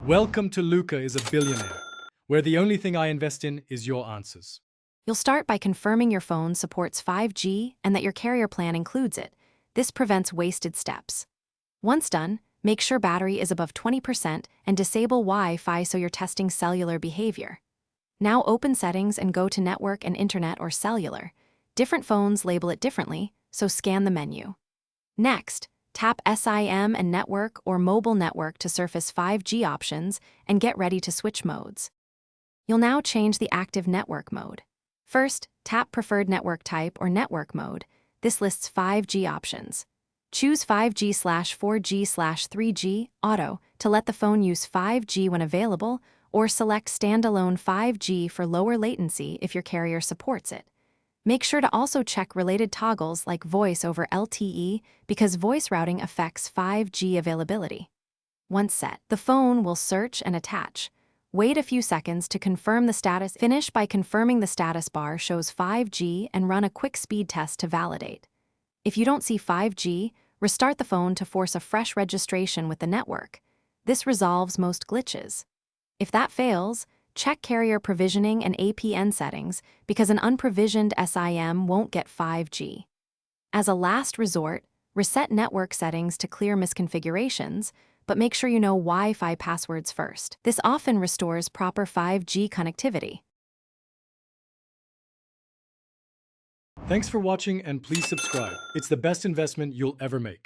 Welcome to Luca is a Billionaire, where the only thing I invest in is your answers. You'll start by confirming your phone supports 5G and that your carrier plan includes it. This prevents wasted steps. Once done, make sure battery is above 20% and disable Wi-Fi so you're testing cellular behavior. Now open settings and go to network and internet or cellular. Different phones label it differently, so scan the menu. Next, tap SIM and network or mobile network to surface 5G options and get ready to switch modes. You'll now change the active network mode. First, tap Preferred Network Type or Network Mode. This lists 5G options. Choose 5G/4G/3G Auto to let the phone use 5G when available, or select Standalone 5G for lower latency if your carrier supports it. Make sure to also check related toggles like Voice over LTE because voice routing affects 5G availability. Once set, the phone will search and attach. Wait a few seconds to confirm the status. Finish by confirming the status bar shows 5G and run a quick speed test to validate. If you don't see 5G, restart the phone to force a fresh registration with the network. This resolves most glitches. If that fails, check carrier provisioning and APN settings because an unprovisioned SIM won't get 5G. As a last resort, reset network settings to clear misconfigurations, but make sure you know Wi-Fi passwords first. This often restores proper 5G connectivity. Thanks for watching and please subscribe. It's the best investment you'll ever make.